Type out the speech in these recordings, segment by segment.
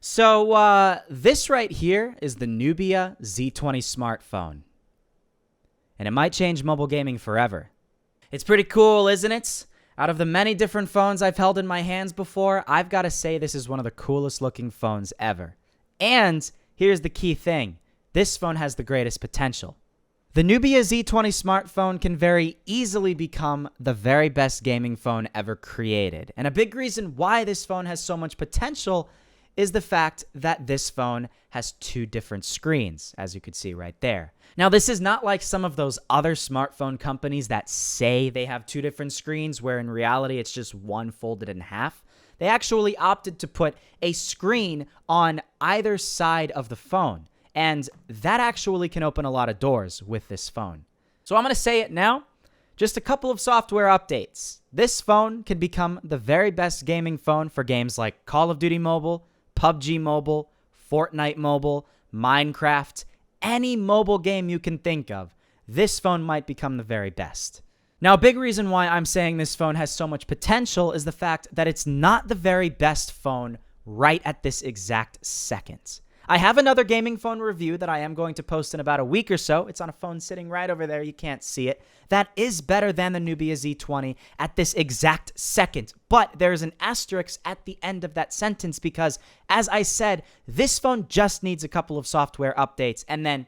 So this right here is the Nubia Z20 smartphone. And it might change mobile gaming forever. It's pretty cool, isn't it? Out of the many different phones I've held in my hands before, I've got to say this is one of the coolest looking phones ever. And here's the key thing. This phone has the greatest potential. The Nubia Z20 smartphone can very easily become the very best gaming phone ever created. And a big reason why this phone has so much potential is the fact that this phone has two different screens, as you could see right there. Now, this is not like some of those other smartphone companies that say they have two different screens, where in reality it's just one folded in half. They actually opted to put a screen on either side of the phone, and that actually can open a lot of doors with this phone. So I'm going to say it now. Just a couple of software updates. This phone can become the very best gaming phone for games like Call of Duty Mobile, PUBG Mobile, Fortnite Mobile, Minecraft, any mobile game you can think of. This phone might become the very best. Now, a big reason why I'm saying this phone has so much potential is the fact that it's not the very best phone right at this exact second. I have another gaming phone review that I am going to post in about a week or so. It's on a phone sitting right over there. You can't see it. That is better than the Nubia Z20 at this exact second. But there's an asterisk at the end of that sentence because, as I said, this phone just needs a couple of software updates. And then,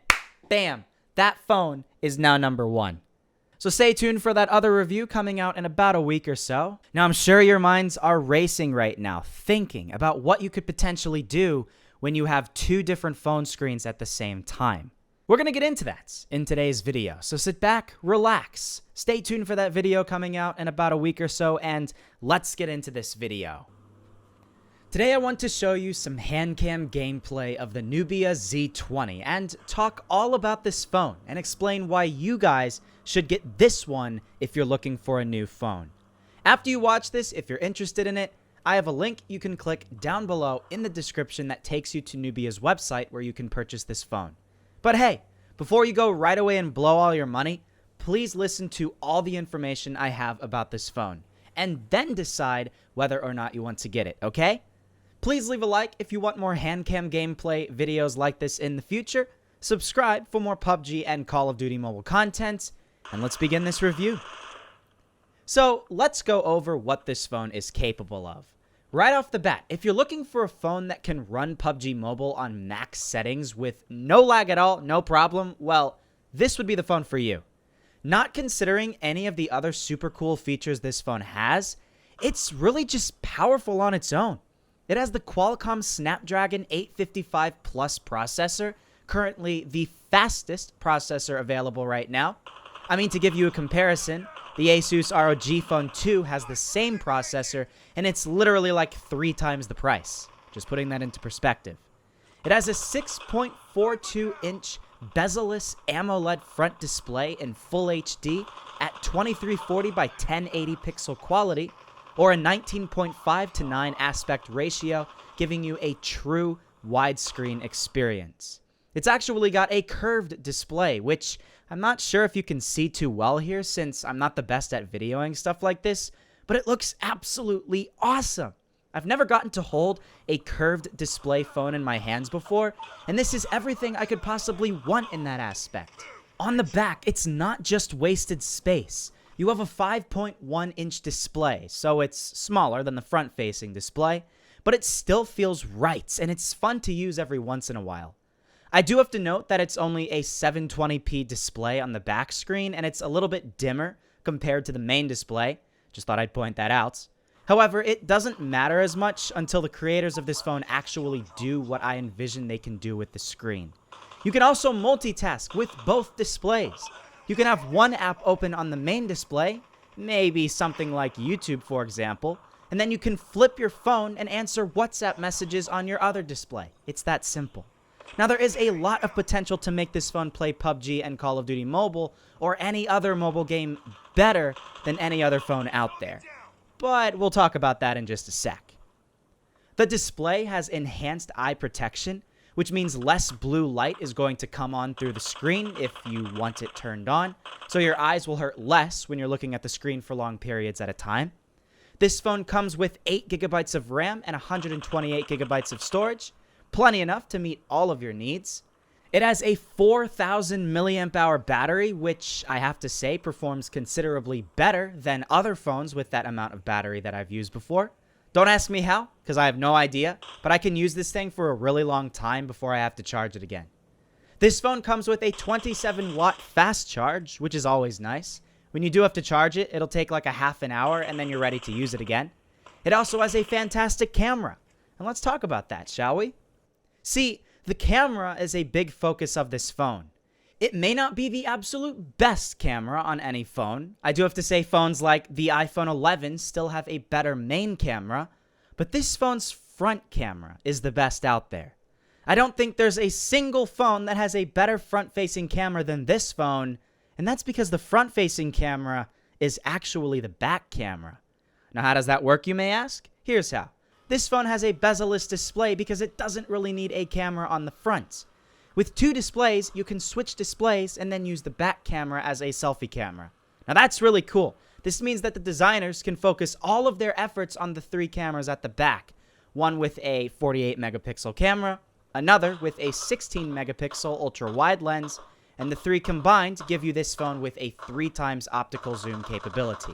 bam, that phone is now number one. So stay tuned for that other review coming out in about a week or so. Now, I'm sure your minds are racing right now, thinking about what you could potentially do when you have two different phone screens at the same time. We're going to get into that in today's video, so sit back, relax, stay tuned for that video coming out in about a week or so, and let's get into this video. Today I want to show you some hand cam gameplay of the Nubia Z20 and talk all about this phone and explain why you guys should get this one if you're looking for a new phone. After you watch this, if you're interested in it, I have a link you can click down below in the description that takes you to Nubia's website where you can purchase this phone. But hey, before you go right away and blow all your money, please listen to all the information I have about this phone, and then decide whether or not you want to get it, okay? Please leave a like if you want more hand cam gameplay videos like this in the future, subscribe for more PUBG and Call of Duty Mobile content, and let's begin this review. So let's go over what this phone is capable of. Right off the bat, if you're looking for a phone that can run PUBG Mobile on max settings with no lag at all, no problem, well, this would be the phone for you. Not considering any of the other super cool features this phone has, it's really just powerful on its own. It has the Qualcomm Snapdragon 855 Plus processor, currently the fastest processor available right now. I mean, to give you a comparison, the Asus ROG Phone 2 has the same processor, and it's literally like 3 times the price. Just putting that into perspective. It has a 6.42-inch bezel-less AMOLED front display in Full HD at 2340 by 1080 pixel quality, or a 19.5:9 aspect ratio, giving you a true widescreen experience. It's actually got a curved display, which I'm not sure if you can see too well here since I'm not the best at videoing stuff like this, but it looks absolutely awesome. I've never gotten to hold a curved display phone in my hands before, and this is everything I could possibly want in that aspect. On the back, it's not just wasted space. You have a 5.1-inch display, so it's smaller than the front-facing display, but it still feels right, and it's fun to use every once in a while. I do have to note that it's only a 720p display on the back screen, and it's a little bit dimmer compared to the main display. Just thought I'd point that out. However, it doesn't matter as much until the creators of this phone actually do what I envision they can do with the screen. You can also multitask with both displays. You can have one app open on the main display, maybe something like YouTube for example, and then you can flip your phone and answer WhatsApp messages on your other display. It's that simple. Now, there is a lot of potential to make this phone play PUBG and Call of Duty Mobile or any other mobile game better than any other phone out there. But we'll talk about that in just a sec. The display has enhanced eye protection, which means less blue light is going to come on through the screen if you want it turned on, so your eyes will hurt less when you're looking at the screen for long periods at a time. This phone comes with 8 GB of RAM and 128 GB of storage. plenty enough to meet all of your needs. It has a 4,000 milliamp hour battery, which I have to say performs considerably better than other phones with that amount of battery that I've used before. Don't ask me how, because I have no idea, but I can use this thing for a really long time before I have to charge it again. This phone comes with a 27 watt fast charge, which is always nice. When you do have to charge it, it'll take like a half an hour and then you're ready to use it again. It also has a fantastic camera. And let's talk about that, shall we? See, the camera is a big focus of this phone. It may not be the absolute best camera on any phone. I do have to say phones like the iPhone 11 still have a better main camera, but this phone's front camera is the best out there. I don't think there's a single phone that has a better front-facing camera than this phone, and that's because the front-facing camera is actually the back camera. Now, how does that work, you may ask? Here's how. This phone has a bezel-less display because it doesn't really need a camera on the front. With two displays, you can switch displays and then use the back camera as a selfie camera. Now that's really cool. This means that the designers can focus all of their efforts on the three cameras at the back. One with a 48 megapixel camera, another with a 16 megapixel ultra-wide lens, and the three combined give you this phone with a 3 times optical zoom capability.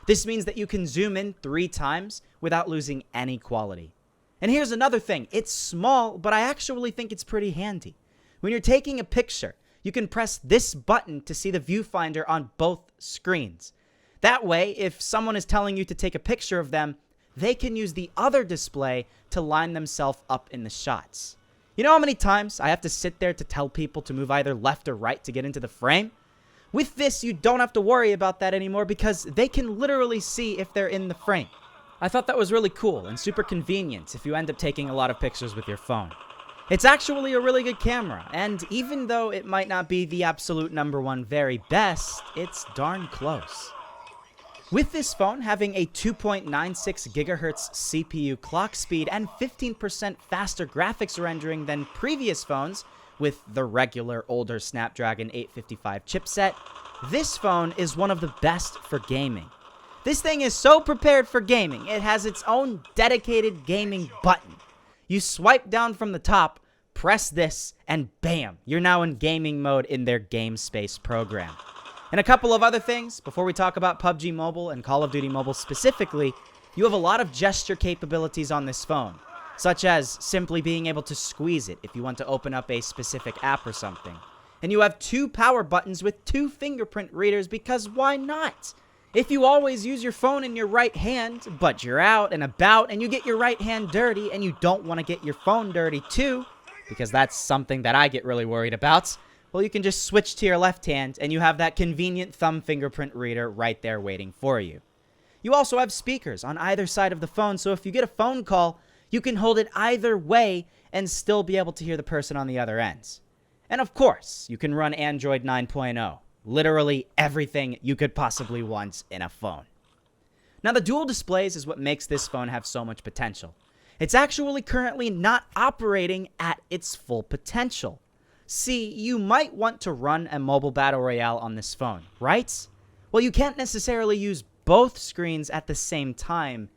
This means that you can zoom in 3 times without losing any quality. And here's another thing. It's small, but I actually think it's pretty handy. When you're taking a picture, you can press this button to see the viewfinder on both screens. That way, if someone is telling you to take a picture of them, they can use the other display to line themselves up in the shots. You know how many times I have to sit there to tell people to move either left or right to get into the frame? With this, you don't have to worry about that anymore because they can literally see if they're in the frame. I thought that was really cool and super convenient if you end up taking a lot of pictures with your phone. It's actually a really good camera, and even though it might not be the absolute #1 very best, it's darn close. With this phone having a 2.96 GHz CPU clock speed and 15% faster graphics rendering than previous phones with the regular older Snapdragon 855 chipset, this phone is one of the best for gaming. This thing is so prepared for gaming, it has its own dedicated gaming button. You swipe down from the top, press this, and bam, you're now in gaming mode in their Game Space program. And a couple of other things, before we talk about PUBG Mobile and Call of Duty Mobile specifically, you have a lot of gesture capabilities on this phone, such as simply being able to squeeze it if you want to open up a specific app or something. And you have 2 power buttons with 2 fingerprint readers because why not? If you always use your phone in your right hand, but you're out and about and you get your right hand dirty and you don't want to get your phone dirty too, because that's something that I get really worried about, well, you can just switch to your left hand and you have that convenient thumb fingerprint reader right there waiting for you. You also have speakers on either side of the phone, so if you get a phone call, you can hold it either way and still be able to hear the person on the other end. And of course, you can run Android 9.0. Literally everything you could possibly want in a phone. Now, the dual displays is what makes this phone have so much potential. It's actually currently not operating at its full potential. See, you might want to run a mobile battle royale on this phone, right? Well, you can't necessarily use both screens at the same time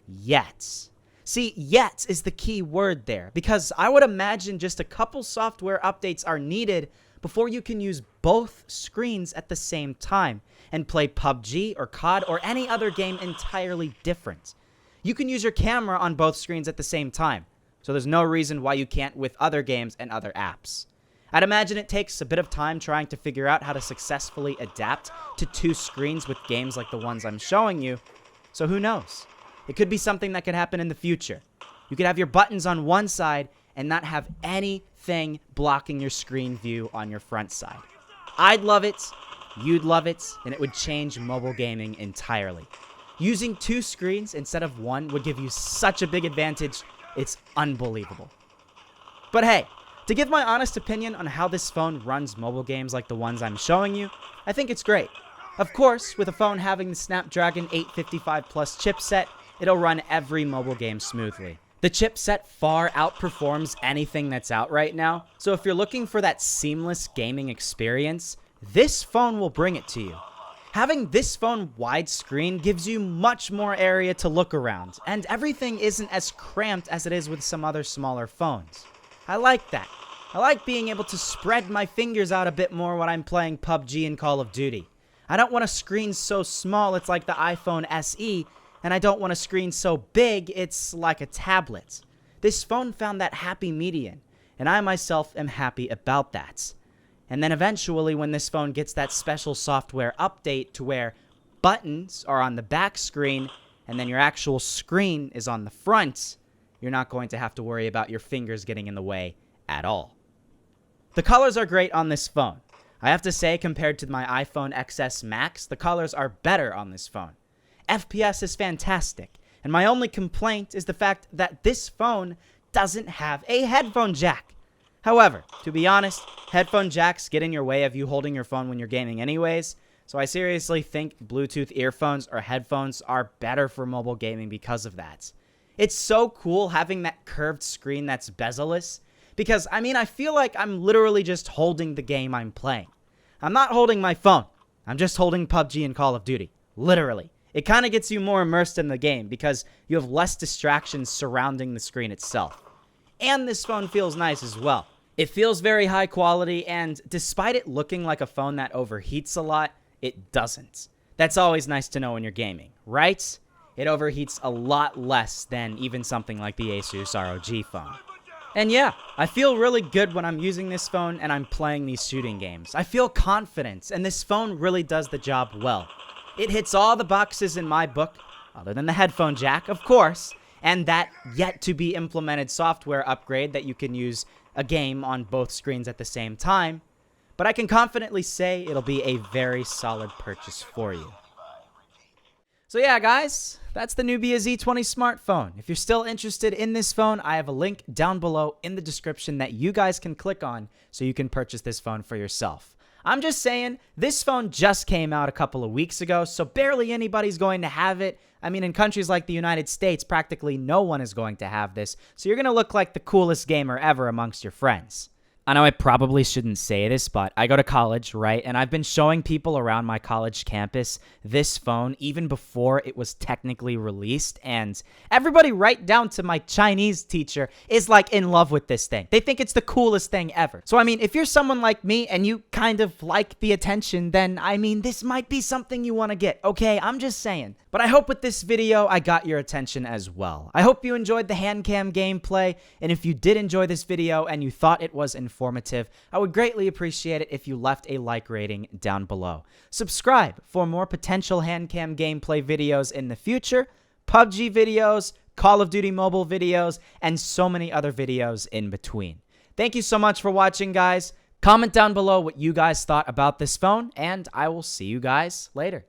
yet. See, yet is the key word there, because I would imagine just a couple software updates are needed before you can use both screens at the same time and play PUBG or COD or any other game entirely different. You can use your camera on both screens at the same time, so there's no reason why you can't with other games and other apps. I'd imagine it takes a bit of time trying to figure out how to successfully adapt to 2 screens with games like the ones I'm showing you, so who knows? It could be something that could happen in the future. You could have your buttons on one side and not have anything blocking your screen view on your front side. I'd love it, you'd love it, and it would change mobile gaming entirely. Using 2 screens instead of 1 would give you such a big advantage, it's unbelievable. But hey, to give my honest opinion on how this phone runs mobile games like the ones I'm showing you, I think it's great. Of course, with a phone having the Snapdragon 855 Plus chipset, it'll run every mobile game smoothly. The chipset far outperforms anything that's out right now, so if you're looking for that seamless gaming experience, this phone will bring it to you. Having this phone widescreen gives you much more area to look around, and everything isn't as cramped as it is with some other smaller phones. I like that. I like being able to spread my fingers out a bit more when I'm playing PUBG and Call of Duty. I don't want a screen so small it's like the iPhone SE, and I don't want a screen so big it's like a tablet. This phone found that happy median, and I myself am happy about that. And then eventually when this phone gets that special software update to where buttons are on the back screen and then your actual screen is on the front, you're not going to have to worry about your fingers getting in the way at all. The colors are great on this phone. I have to say, compared to my iPhone XS Max, the colors are better on this phone. FPS is fantastic, and my only complaint is the fact that this phone doesn't have a headphone jack. However, to be honest, headphone jacks get in your way of you holding your phone when you're gaming anyways, so I seriously think Bluetooth earphones or headphones are better for mobile gaming because of that. It's so cool having that curved screen that's bezel-less, because, I feel like I'm literally just holding the game I'm playing. I'm not holding my phone. I'm just holding PUBG and Call of Duty. Literally. It kind of gets you more immersed in the game because you have less distractions surrounding the screen itself. And this phone feels nice as well. It feels very high quality, and despite it looking like a phone that overheats a lot, it doesn't. That's always nice to know when you're gaming, right? It overheats a lot less than even something like the Asus ROG phone. And yeah, I feel really good when I'm using this phone and I'm playing these shooting games. I feel confident, and this phone really does the job well. It hits all the boxes in my book, other than the headphone jack, of course, and that yet-to-be-implemented software upgrade that you can use a game on both screens at the same time, but I can confidently say it'll be a very solid purchase for you. So yeah, guys, that's the Nubia Z20 smartphone. If you're still interested in this phone, I have a link down below in the description that you guys can click on so you can purchase this phone for yourself. I'm just saying, this phone just came out a couple of weeks ago, so barely anybody's going to have it. In countries like the United States, practically no one is going to have this, so you're going to look like the coolest gamer ever amongst your friends. I know I probably shouldn't say this, but I go to college, right? And I've been showing people around my college campus this phone even before it was technically released. And everybody right down to my Chinese teacher is like in love with this thing. They think it's the coolest thing ever. So, if you're someone like me and you kind of like the attention, then, this might be something you want to get. Okay, I'm just saying. But I hope with this video, I got your attention as well. I hope you enjoyed the hand cam gameplay, and if you did enjoy this video and you thought it was informative, I would greatly appreciate it if you left a like rating down below. Subscribe for more potential hand cam gameplay videos in the future, PUBG videos, Call of Duty Mobile videos, and so many other videos in between. Thank you so much for watching, guys. Comment down below what you guys thought about this phone, and I will see you guys later.